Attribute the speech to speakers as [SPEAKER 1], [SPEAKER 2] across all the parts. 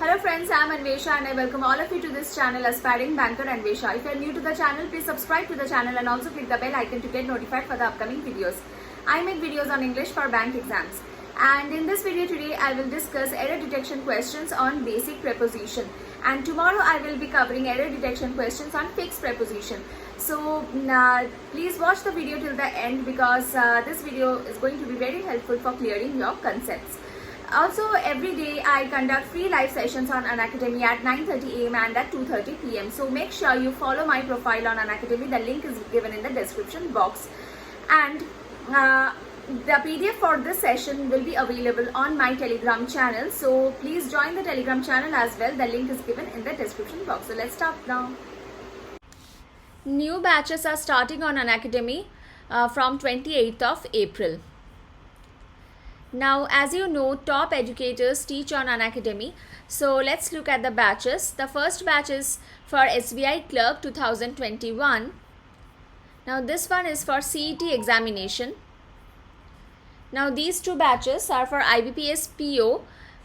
[SPEAKER 1] Hello friends, I am Anwesha and I welcome all of you to this channel Aspiring Banker Anwesha. If you are new to the channel, please subscribe to the channel and also click the bell icon to get notified for the upcoming videos. I make videos on English for bank exams. And in this video today, I will discuss error detection questions on basic preposition. And tomorrow I will be covering error detection questions on fixed preposition. So please watch the video till the end because this video is going to be very helpful for clearing your concepts. Also, every day I conduct free live sessions on Unacademy at 9:30 AM and at 2:30 PM. So make sure you follow my profile on Unacademy. The link is given in the description box. And the PDF for this session will be available on my Telegram channel. So please join the Telegram channel as well. The link is given in the description box. So let's start now. New batches are starting on Unacademy from 28th of April. Now, as you know, top educators teach on Unacademy. So let's look at the batches. The first batch is for SBI Clerk 2021. Now this one is for CET examination. Now these two batches are for IBPS PO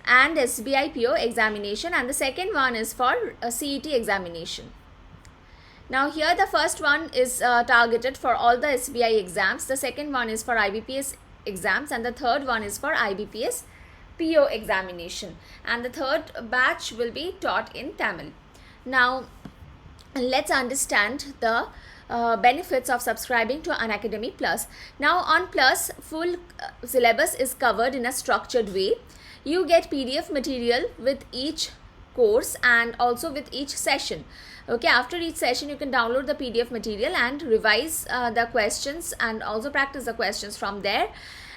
[SPEAKER 1] and SBI PO examination, and the second one is for CET examination. Now here the first one is targeted for all the SBI exams. The second one is for IBPS exams and the third one is for IBPS PO examination, and the third batch will be taught in Tamil. Now let's understand the benefits of subscribing to Unacademy Plus. Now on Plus, full syllabus is covered in a structured way. You get PDF material with each course and also with each session. Okay, after each session you can download the PDF material and revise the questions and also practice the questions from there.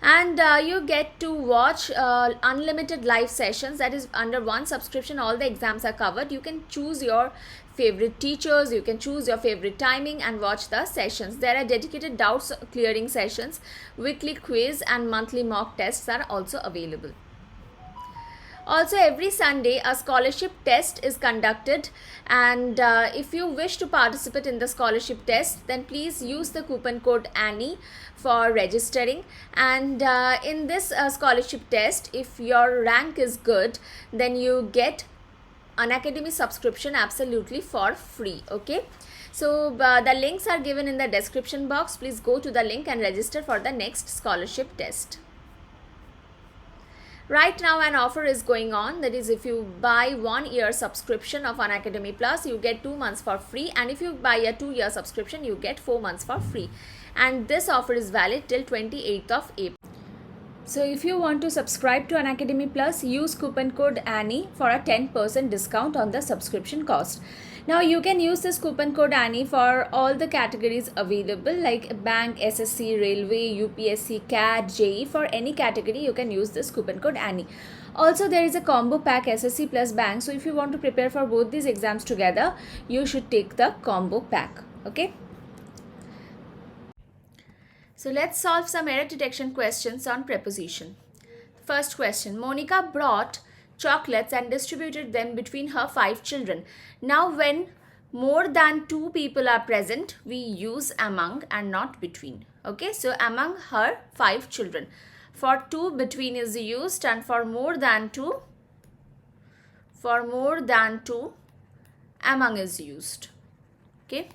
[SPEAKER 1] And you get to watch unlimited live sessions. That is, under one subscription all the exams are covered. You can choose your favorite teachers, you can choose your favorite timing and watch the sessions. There are dedicated doubts clearing sessions, weekly quiz and monthly mock tests are also available. Also, every Sunday a scholarship test is conducted, and if you wish to participate in the scholarship test, then please use the coupon code ANNIE for registering. And in this scholarship test, if your rank is good, then you get Unacademy subscription absolutely for free. Okay, so the links are given in the description box. Please go to the link and register for the next scholarship test. Right now an offer is going on, that is, if you buy 1 year subscription of Unacademy Plus, you get 2 months for free, and if you buy a 2-year subscription, you get 4 months for free. And this offer is valid till 28th of April. So if you want to subscribe to Unacademy Plus, use coupon code ANNIE for a 10% discount on the subscription cost. Now you can use this coupon code ANNIE for all the categories available, like bank, SSC, railway, UPSC, CAT, JE. For any category you can use this coupon code ANNIE. Also, there is a combo pack SSC plus bank. So if you want to prepare for both these exams together, you should take the combo pack. Okay. So let's solve some error detection questions on preposition. First question: Monica brought chocolates and distributed them between her 5 children. Now when more than 2 people are present, we use among and not between. Okay, so among her 5 children. For 2, between is used, and for more than 2, among is used. Okay.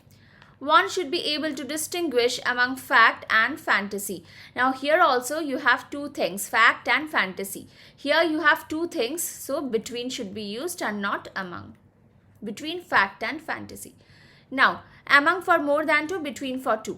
[SPEAKER 1] One should be able to distinguish among fact and fantasy. Now here also you have 2 things, fact and fantasy. Here you have 2 things, so between should be used and not among. Between fact and fantasy. Now among for more than 2, between for 2.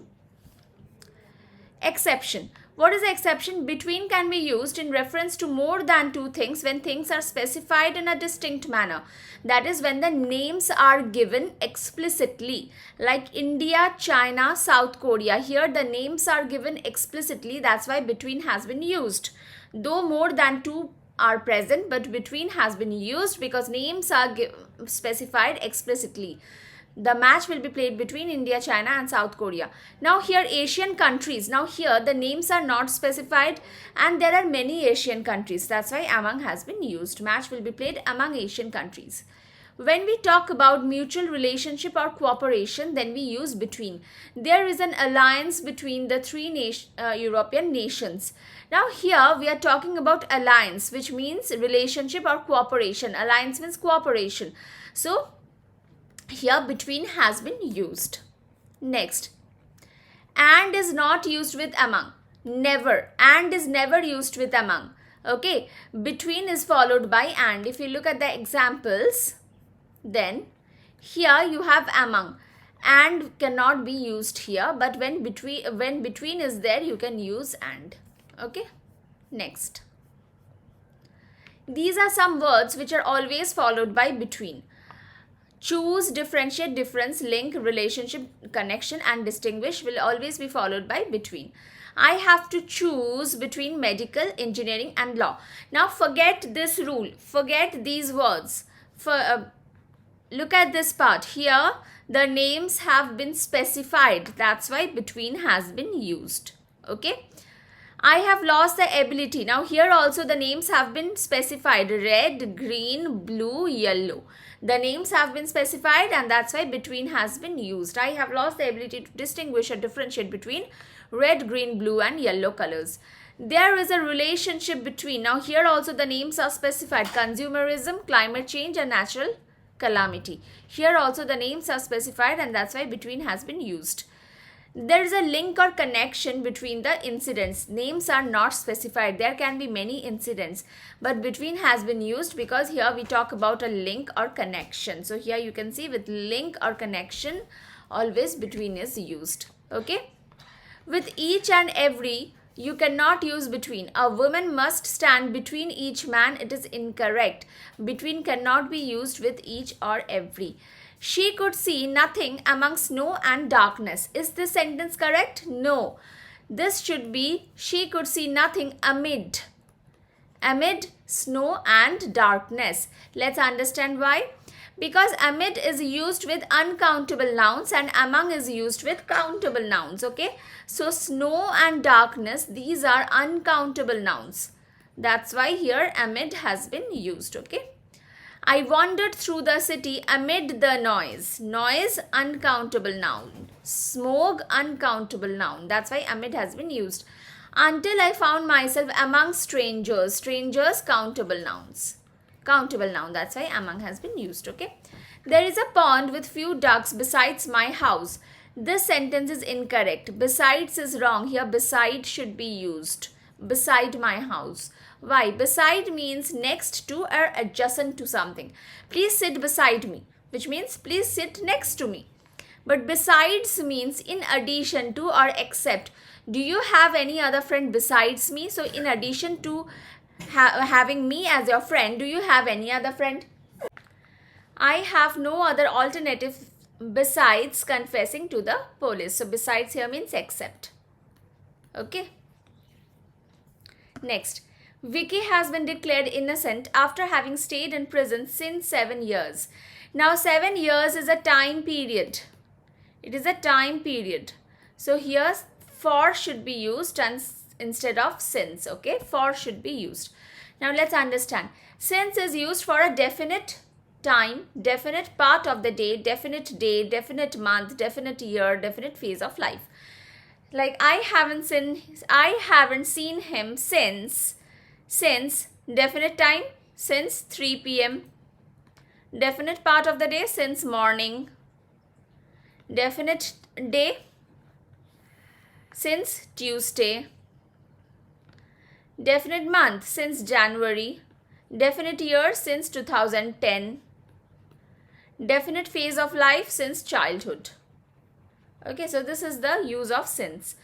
[SPEAKER 1] Exception. What is the exception? Between can be used in reference to more than 2 things when things are specified in a distinct manner. That is, when the names are given explicitly, like India, China, South Korea. Here the names are given explicitly, that's why between has been used. Though more than 2 are present, but between has been used because names are specified explicitly. The match will be played between India, China and South Korea. Now here Asian countries. Now here the names are not specified and there are many Asian countries. That's why among has been used. Match will be played among Asian countries. When we talk about mutual relationship or cooperation, then we use between. There is an alliance between the three European nations. Now here we are talking about alliance, which means relationship or cooperation. Alliance means cooperation. So here between has been used. Next, and is not used with among. Never. And is never used with among. Okay, between is followed by and. If you look at the examples, then here you have among. And cannot be used here, but when between is there, you can use and. Okay, next. These are some words which are always followed by between. Choose, differentiate, difference, link, relationship, connection, and distinguish will always be followed by between. I have to choose between medical, engineering, and law. Now forget this rule. Forget these words. Look at this part. Here the names have been specified. That's why between has been used. Okay. I have lost the ability. Now here also the names have been specified. Red, green, blue, yellow. The names have been specified and that's why between has been used. I have lost the ability to distinguish or differentiate between red, green, blue and yellow colors. There is a relationship between. Now here also the names are specified. Consumerism, climate change and natural calamity. Here also the names are specified and that's why between has been used. There is a link or connection between the incidents. Names are not specified. There can be many incidents, but between has been used because here we talk about a link or connection. So here you can see with link or connection, always between is used. Okay. With each and every, you cannot use between. A woman must stand between each man. It is incorrect. Between cannot be used with each or every. She could see nothing among snow and darkness. Is this sentence correct? No. This should be she could see nothing amid snow and darkness. Let's understand why. Because amid is used with uncountable nouns and among is used with countable nouns. Okay. So snow and darkness, these are uncountable nouns. That's why here amid has been used. Okay. I wandered through the city amid the noise. Noise, uncountable noun. Smoke, uncountable noun. That's why amid has been used. Until I found myself among strangers. Strangers, countable nouns. Countable noun. That's why among has been used. Okay. There is a pond with few ducks besides my house. This sentence is incorrect. Besides is wrong. Here beside should be used. Beside my house. Why? Beside means next to or adjacent to something. Please sit beside me, which means please sit next to me. But besides means in addition to or except. Do you have any other friend besides me? So in addition to having me as your friend, do you have any other friend? I have no other alternative besides confessing to the police. So besides here means except. Okay. Next. Vicky has been declared innocent after having stayed in prison since 7 years. Now 7 years is a time period. It is a time period. So here for should be used instead of since. Okay, for should be used. Now let's understand. Since is used for a definite time, definite part of the day, definite month, definite year, definite phase of life. Like I haven't seen him since definite time, since 3 p.m. Definite part of the day, since morning. Definite day, since Tuesday. Definite month, since January. Definite year, since 2010. Definite phase of life, since childhood. Okay, so this is the use of since.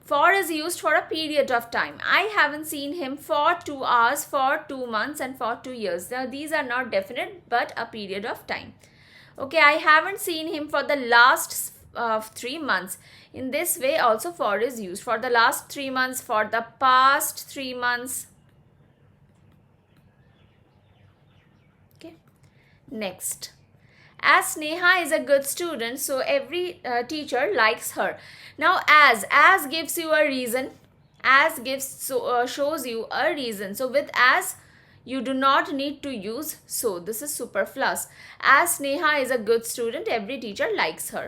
[SPEAKER 1] For is used for a period of time. I haven't seen him for 2 hours, for 2 months and for 2 years. Now these are not definite but a period of time. Okay, I haven't seen him for the last 3 months. In this way also for is used. For the last 3 months, for the past 3 months. Okay, next. As Sneha is a good student, so every teacher likes her. Now as gives you a reason. As gives shows you a reason. So with as You do not need to use so. This is superfluous. As Sneha is a good student, every teacher likes her.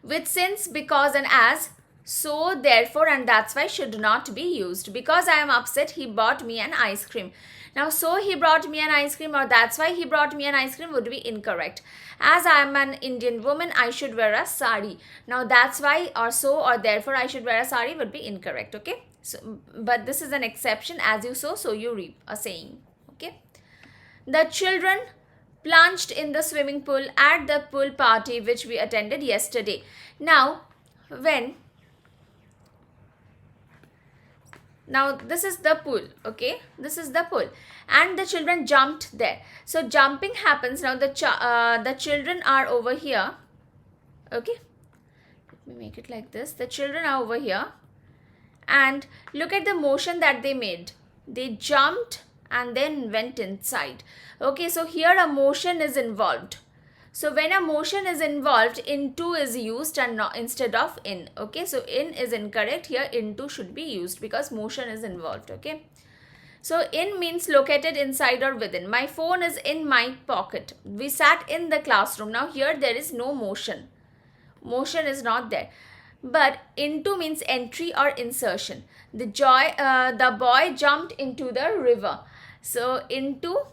[SPEAKER 1] With since, because and as, so, therefore and that's why should not be used. Because I am upset, he bought me an ice cream. Now, so he brought me an ice cream or that's why he brought me an ice cream would be incorrect. As I am an Indian woman, I should wear a sari. Now, that's why or so or therefore I should wear a sari would be incorrect. Okay. So, but this is an exception. As you sow, so you reap, a saying. Okay. The children plunged in the swimming pool at the pool party which we attended yesterday. Now, now this is the pool, okay, this is the pool and the children jumped there. So jumping happens. Now the children are over here, okay, let me make it like this. The children are over here and look at the motion that they made. They jumped and then went inside. Okay, so here a motion is involved. So when a motion is involved, into is used and not instead of in. Okay, so in is incorrect. Here into should be used because motion is involved. Okay, so in means located inside or within. My phone is in my pocket. We sat in the classroom. Now here there is no motion. Motion is not there. But into means entry or insertion. The boy jumped into the river. So into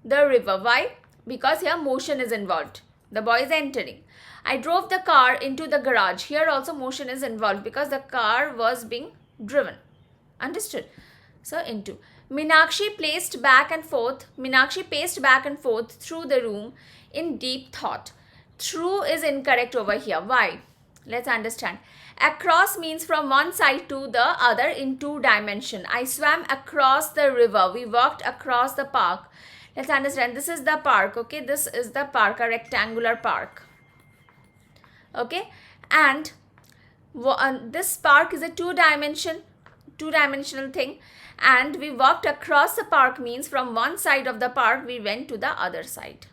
[SPEAKER 1] the river. Why? Because here motion is involved. The boy is entering. I drove the car into the garage. Here also motion is involved because the car was being driven. Understood? So into. Meenakshi paced back and forth through the room in deep thought. Through is incorrect over here. Why? Let's understand. Across means from one side to the other in two dimension. I swam across the river. We walked across the park. Let's understand. This is the park. Okay, this is the park, a rectangular park. Okay, and this park is a two-dimensional thing. And we walked across the park means from one side of the park we went to the other side.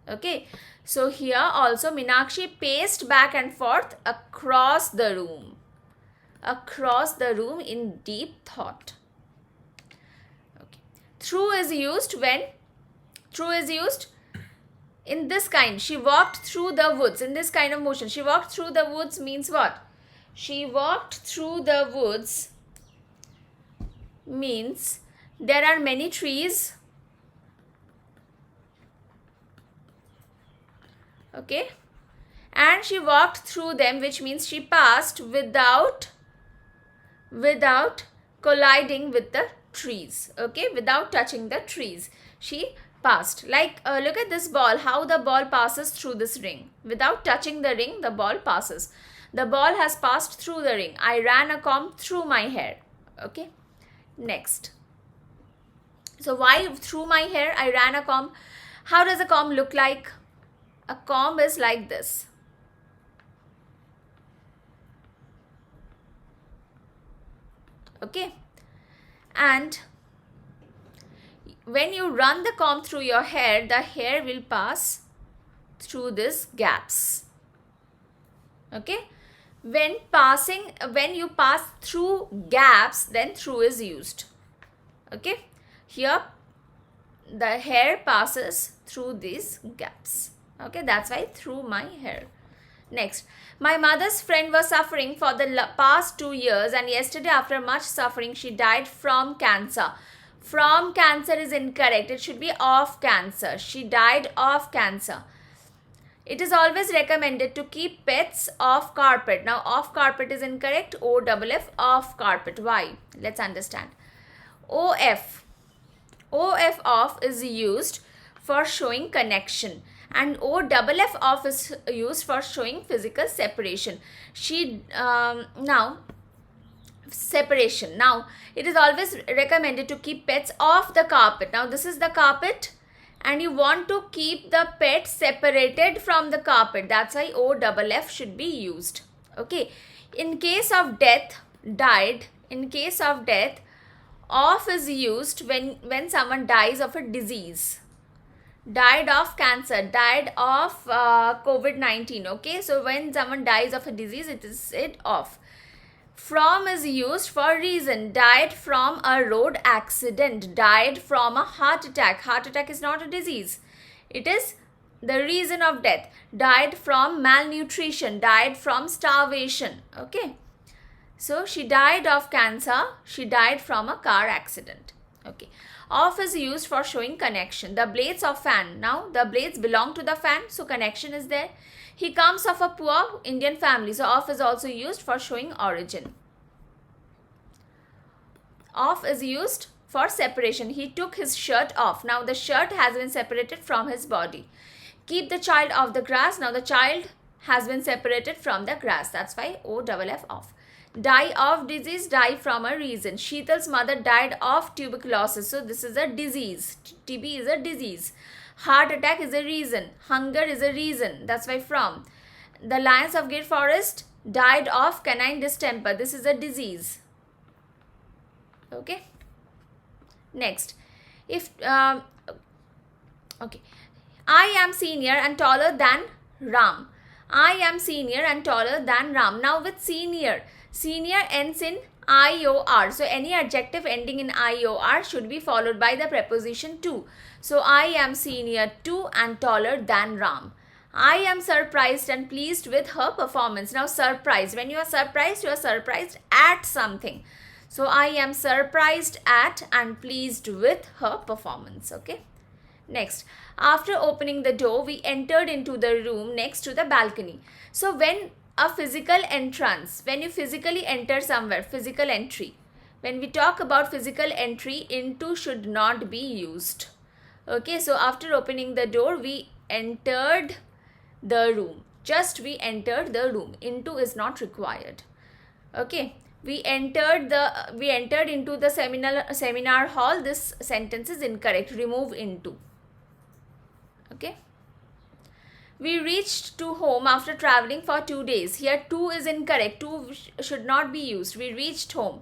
[SPEAKER 1] Okay, so here also Meenakshi paced back and forth across the room. Across the room in deep thought. Okay. Through is used in this kind. She walked through the woods. In this kind of motion. She walked through the woods means what? She walked through the woods means there are many trees. Okay. And she walked through them, which means she passed without colliding with the trees. Okay. Without touching the trees. She passed. Like look at this ball, how the ball passes through this ring. Without touching the ring, the ball passes. The ball has passed through the ring. I ran a comb through my hair. Okay. Next. So why through my hair? I ran a comb. How does a comb look like? A comb is like this. Okay. And when you run the comb through your hair, the hair will pass through these gaps. Okay. When you pass through gaps, then through is used. Okay. Here, the hair passes through these gaps. Okay. That's why through my hair. Next. My mother's friend was suffering for the past 2 years and yesterday after much suffering, she died from cancer. From cancer is incorrect. It should be of cancer. She died of cancer. It is always recommended to keep pets off carpet. Now, off carpet is incorrect. OFF, off carpet. Why? Let's understand. OF off is used for showing connection. And OFF off is used for showing physical separation. Separation. Now, it is always recommended to keep pets off the carpet. Now, this is the carpet and you want to keep the pet separated from the carpet. That's why OFF should be used. Okay. In case of death, died. In case of death, off is used when someone dies of a disease. Died of cancer, died of COVID-19. Okay. So, when someone dies of a disease, it is said off. From is used for reason. Died from a road accident. Died from a heart attack. Heart attack is not a disease. It is the reason of death. Died from malnutrition. Died from starvation. Okay. So she died of cancer. She died from a car accident. Okay. Of is used for showing connection. The blades of fan. Now the blades belong to the fan, so connection is there. He comes of a poor Indian family. So of is also used for showing origin. Of is used for separation. He took his shirt off. Now the shirt has been separated from his body. Keep the child off the grass. Now the child has been separated from the grass. That's why OFF off. Die of disease. Die from a reason. Sheetal's mother died of tuberculosis. So this is a disease. TB is a disease. Heart attack is a reason. Hunger is a reason. That's why from. The lions of Gir Forest died of canine distemper. This is a disease. Okay. Next. If okay. I am senior and taller than Ram. I am senior and taller than Ram. Now with senior. Senior ends in IOR. So any adjective ending in IOR should be followed by the preposition to. So I am senior to and taller than Ram. I am surprised and pleased with her performance. Now surprised. When you are surprised at something. So I am surprised at and pleased with her performance. Okay. Next. After opening the door, we entered into the room next to the balcony. So when a physical entrance, when you physically enter somewhere, physical entry. When we talk about physical entry, into should not be used. Okay, so after opening the door, we entered the room. Just we entered the room. Into is not required. Okay, we entered into the seminar hall. This sentence is incorrect. Remove into. Okay. We reached to home after traveling for 2 days. Here 2 is incorrect. 2 should not be used. We reached home.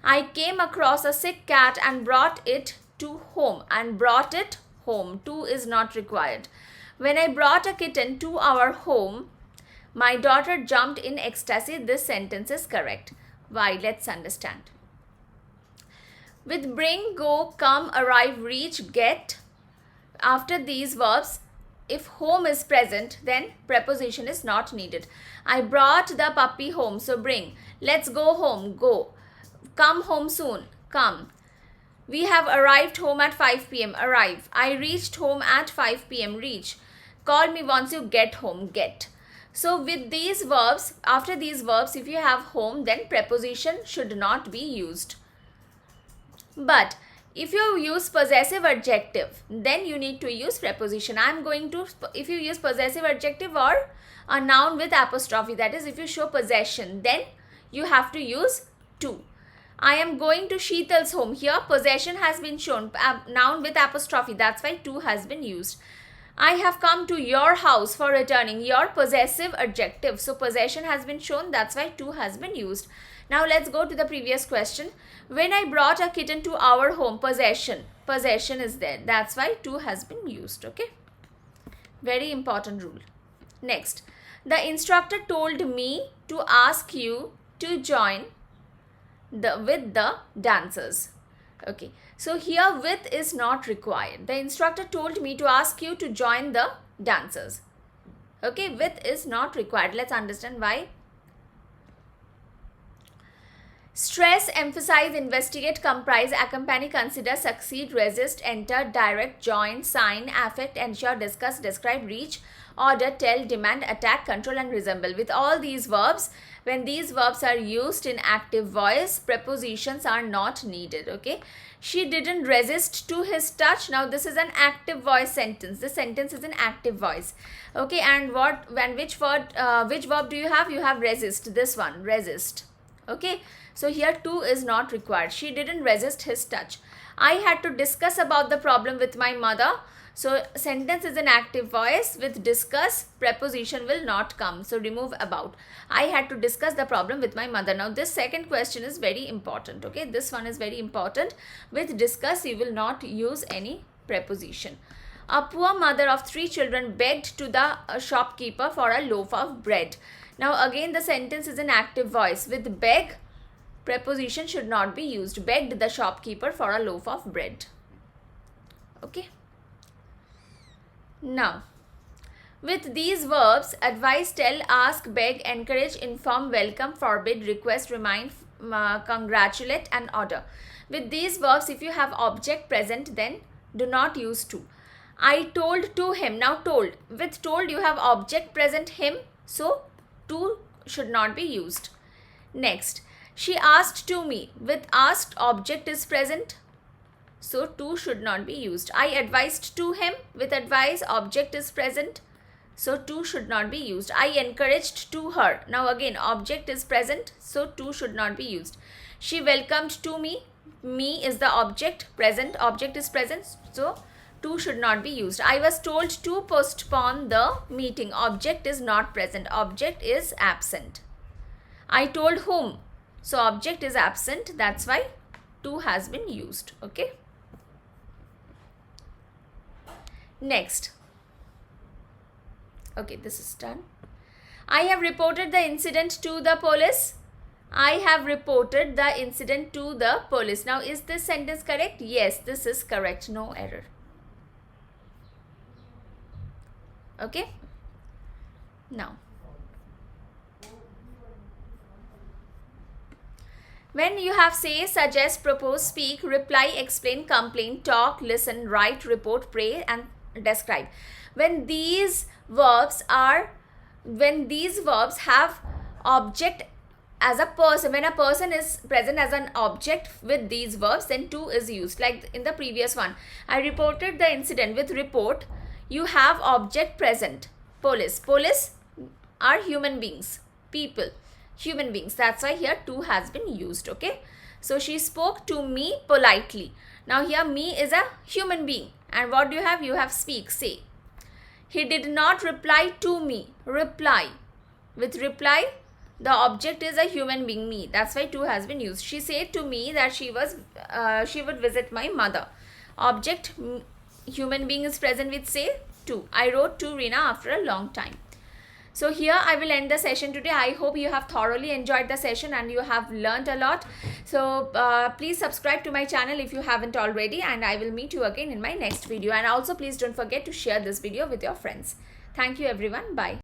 [SPEAKER 1] I came across a sick cat and brought it to home. And brought it home. 2 is not required. When I brought a kitten to our home, my daughter jumped in ecstasy. This sentence is correct. Why? Let's understand. With bring, go, come, arrive, reach, get. After these verbs, if home is present, then preposition is not needed. I brought the puppy home. So bring. Let's go home. Go. Come home soon. Come. We have arrived home at 5 p.m. Arrive. I reached home at 5 p.m. Reach. Call me once you get home. Get. So with these verbs, after these verbs, if you have home, then preposition should not be used. But if you use possessive adjective, then you need to use preposition. I am going to, if you use possessive adjective or a noun with apostrophe, that is if you show possession, then you have to use to. I am going to Sheetal's home. Here possession has been shown, noun with apostrophe, that's why to has been used. I have come to your house for returning. Your possessive adjective. So possession has been shown, that's why to has been used. Now let's go to the previous question. When I brought a kitten to our home, possession. Possession is there. That's why to has been used. Okay. Very important rule. Next. The instructor told me to ask you to join with the dancers. Okay. So here with is not required. The instructor told me to ask you to join the dancers. Okay. With is not required. Let's understand why. Stress, emphasize, investigate, comprise, accompany, consider, succeed, resist, enter, direct, join, sign, affect, ensure, discuss, describe, reach, order, tell, demand, attack, control and resemble. With all these verbs, when these verbs are used in active voice, prepositions are not needed. Okay. She didn't resist to his touch. Now this is an active voice sentence. This sentence is an active voice. Okay. And which verb do you have? You have resist. This one, resist. Okay. So here to is not required. She didn't resist his touch. I had to discuss about the problem with my mother. So sentence is an active voice. With discuss, preposition will not come. So remove about. I had to discuss the problem with my mother. Now this second question is very important. Okay, this one is very important. With discuss, you will not use any preposition. A poor mother of 3 children begged to the shopkeeper for a loaf of bread. Now again the sentence is an active voice. With beg, preposition should not be used. Begged the shopkeeper for a loaf of bread. Okay. Now, with these verbs, advise, tell, ask, beg, encourage, inform, welcome, forbid, request, remind, congratulate and order. With these verbs, if you have object present, then do not use to. I told to him. Now told. With told you have object present him. So to should not be used. Next. She asked to me. With asked object is present. So to should not be used. I advised to him. With advise object is present. So to should not be used. I encouraged to her. Now again object is present. So to should not be used. She welcomed to me. Me is the object present. Object is present. So to should not be used. I was told to postpone the meeting. Object is not present. Object is absent. I told whom. So object is absent. That's why to has been used. Okay. Next. Okay, this is done. I have reported the incident to the police. I have reported the incident to the police. Now, is this sentence correct? Yes, this is correct. No error. Okay. Now, when you have say, suggest, propose, speak, reply, explain, complain, talk, listen, write, report, pray and describe. When these verbs have object as a person, when a person is present as an object with these verbs, then to is used. Like in the previous one, I reported the incident. With report, you have object present. Police. Police are human beings. People. Human beings. That's why here to has been used. Okay. So she spoke to me politely. Now here me is a human being. And what do you have? You have speak, say. He did not reply to me. Reply. With reply, the object is a human being, me. That's why to has been used. She said to me that she would visit my mother. Object, human being is present with say, to. I wrote to Reena after a long time. So here I will end the session today. I hope you have thoroughly enjoyed the session and you have learnt a lot. So please subscribe to my channel if you haven't already, and I will meet you again in my next video. And also please don't forget to share this video with your friends. Thank you everyone. Bye.